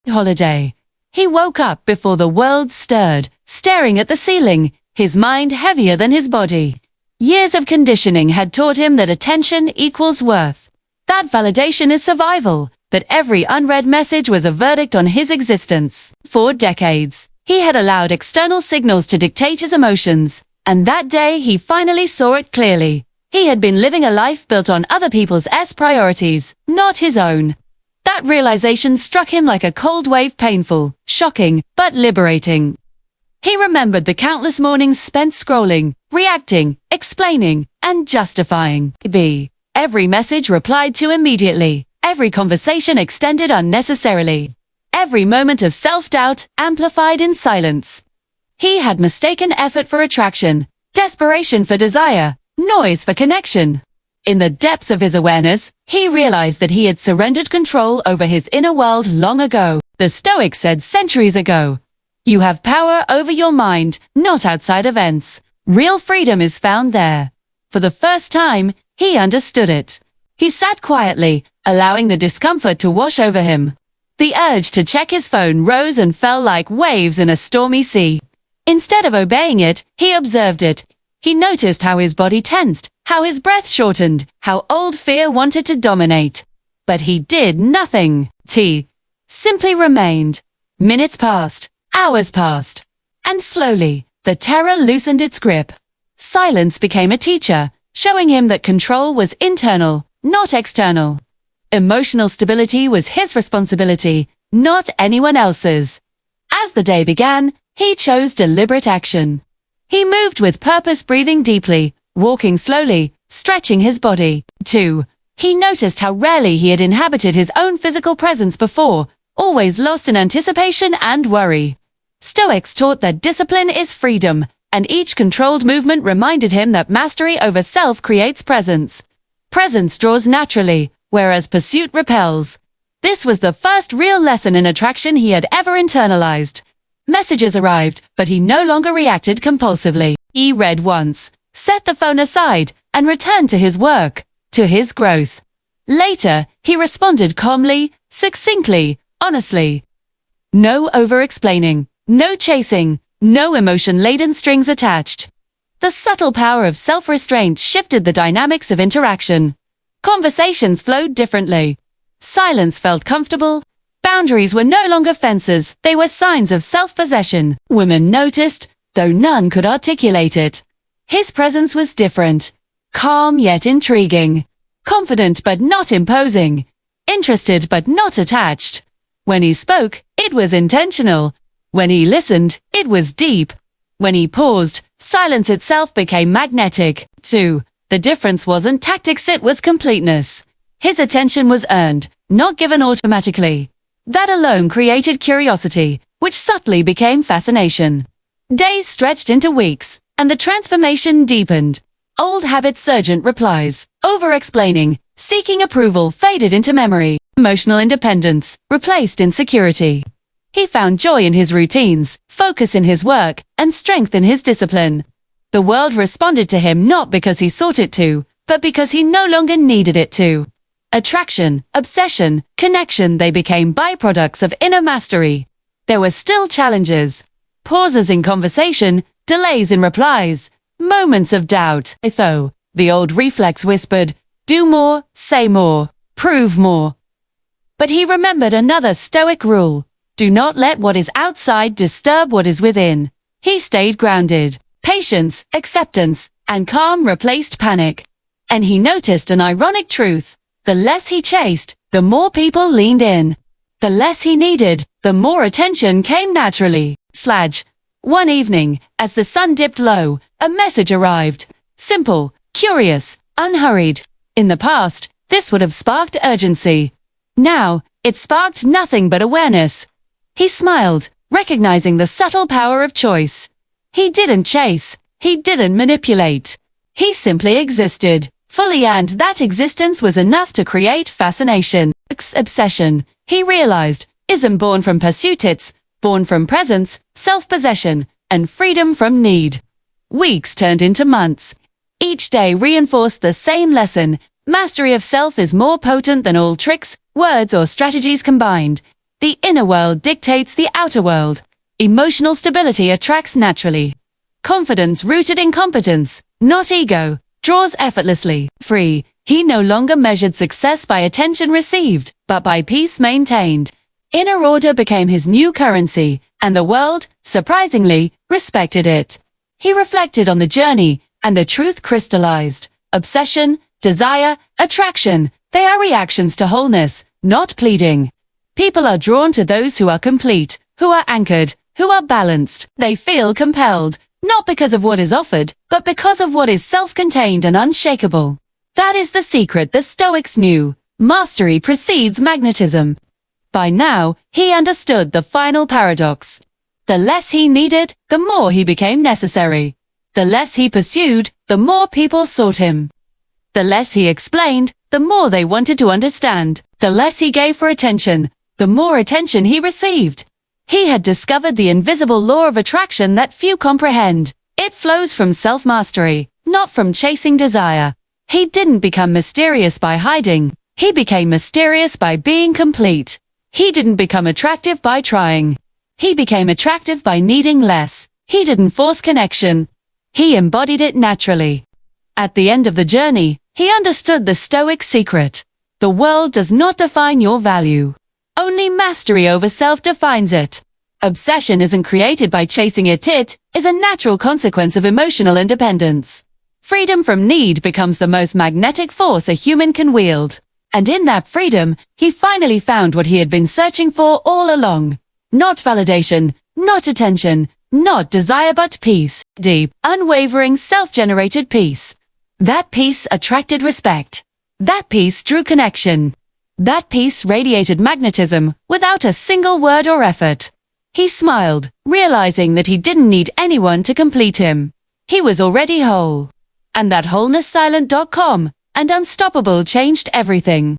holiday. He woke up before the world stirred, staring at the ceiling, his mind heavier than his body. Years of conditioning had taught him that attention equals worth. That validation is survival, that every unread message was a verdict on his existence. For decades, he had allowed external signals to dictate his emotions, and that day he finally saw it clearly. He had been living a life built on other people's priorities, not his own. That realization struck him like a cold wave, painful, shocking, but liberating. He remembered the countless mornings spent scrolling, reacting, explaining, and justifying. Every message replied to immediately, every conversation extended unnecessarily, every moment of self-doubt amplified in silence. He had mistaken effort for attraction, desperation for desire, noise for connection. In the depths of his awareness, he realized that he had surrendered control over his inner world long ago. The Stoics said centuries ago, "You have power over your mind, not outside events. Real freedom is found there." For the first time, he understood it. He sat quietly, allowing the discomfort to wash over him. The urge to check his phone rose and fell like waves in a stormy sea. Instead of obeying it, he observed it. He noticed how his body tensed, how his breath shortened, how old fear wanted to dominate. But he did nothing. He simply remained. Minutes passed, hours passed, and slowly, the terror loosened its grip. Silence became a teacher, showing him that control was internal, not external. Emotional stability was his responsibility, not anyone else's. As the day began, he chose deliberate action. He moved with purpose, breathing deeply, walking slowly, stretching his body. 2. He noticed how rarely he had inhabited his own physical presence before, always lost in anticipation and worry. Stoics taught that discipline is freedom, and each controlled movement reminded him that mastery over self creates presence. Presence draws naturally, whereas pursuit repels. This was the first real lesson in attraction he had ever internalized. Messages arrived, but he no longer reacted compulsively. He read once, set the phone aside, and returned to his work, to his growth. Later, he responded calmly, succinctly, honestly. No over-explaining, no chasing, no emotion-laden strings attached. The subtle power of self-restraint shifted the dynamics of interaction. Conversations flowed differently. Silence felt comfortable. Boundaries were no longer fences, they were signs of self-possession. Women noticed, though none could articulate it. His presence was different. Calm yet intriguing. Confident but not imposing. Interested but not attached. When he spoke, it was intentional. When he listened, it was deep. When he paused, silence itself became magnetic. 2. The difference wasn't tactics, it was completeness. His attention was earned, not given automatically. That alone created curiosity, which subtly became fascination. Days stretched into weeks, and the transformation deepened. Old habits, urgent replies, over-explaining, seeking approval faded into memory. Emotional independence replaced insecurity. He found joy in his routines, focus in his work, and strength in his discipline. The world responded to him not because he sought it to, but because he no longer needed it to. Attraction, obsession, connection, they became byproducts of inner mastery. There were still challenges. Pauses in conversation, delays in replies, moments of doubt. Though, the old reflex whispered, do more, say more, prove more. But he remembered another Stoic rule. Do not let what is outside disturb what is within. He stayed grounded. Patience, acceptance, and calm replaced panic. And he noticed an ironic truth. The less he chased, the more people leaned in. The less he needed, the more attention came naturally. One evening, as the sun dipped low, a message arrived. Simple, curious, unhurried. In the past, this would have sparked urgency. Now, it sparked nothing but awareness. He smiled, recognizing the subtle power of choice. He didn't chase. He didn't manipulate. He simply existed. Fully, and that existence was enough to create fascination. Obsession, he realized, isn't born from pursuit, it's born from presence, self-possession, and freedom from need. Weeks turned into months. Each day reinforced the same lesson. Mastery of self is more potent than all tricks, words, or strategies combined. The inner world dictates the outer world. Emotional stability attracts naturally. Confidence rooted in competence, not ego, draws effortlessly. Free, he no longer measured success by attention received, but by peace maintained. Inner order became his new currency, and the world, surprisingly, respected it. He reflected on the journey, and the truth crystallized. Obsession, desire, attraction, they are reactions to wholeness, not pleading. People are drawn to those who are complete, who are anchored, who are balanced. They feel compelled, not because of what is offered, but because of what is self-contained and unshakable. That is the secret the Stoics knew. Mastery precedes magnetism. By now, he understood the final paradox. The less he needed, the more he became necessary. The less he pursued, the more people sought him. The less he explained, the more they wanted to understand. The less he gave for attention, the more attention he received. He had discovered the invisible law of attraction that few comprehend. It flows from self-mastery, not from chasing desire. He didn't become mysterious by hiding. He became mysterious by being complete. He didn't become attractive by trying. He became attractive by needing less. He didn't force connection. He embodied it naturally. At the end of the journey, he understood the Stoic secret. The world does not define your value. Only mastery over self defines it. Obsession isn't created by chasing it is a natural consequence of emotional independence. Freedom from need becomes the most magnetic force a human can wield. And in that freedom, he finally found what he had been searching for all along. Not validation, not attention, not desire but peace. Deep, unwavering, self-generated peace. That peace attracted respect. That peace drew connection. That peace radiated magnetism without a single word or effort. He smiled, realizing that he didn't need anyone to complete him. He was already whole. And that wholenesssilent.com and Unstoppable changed everything.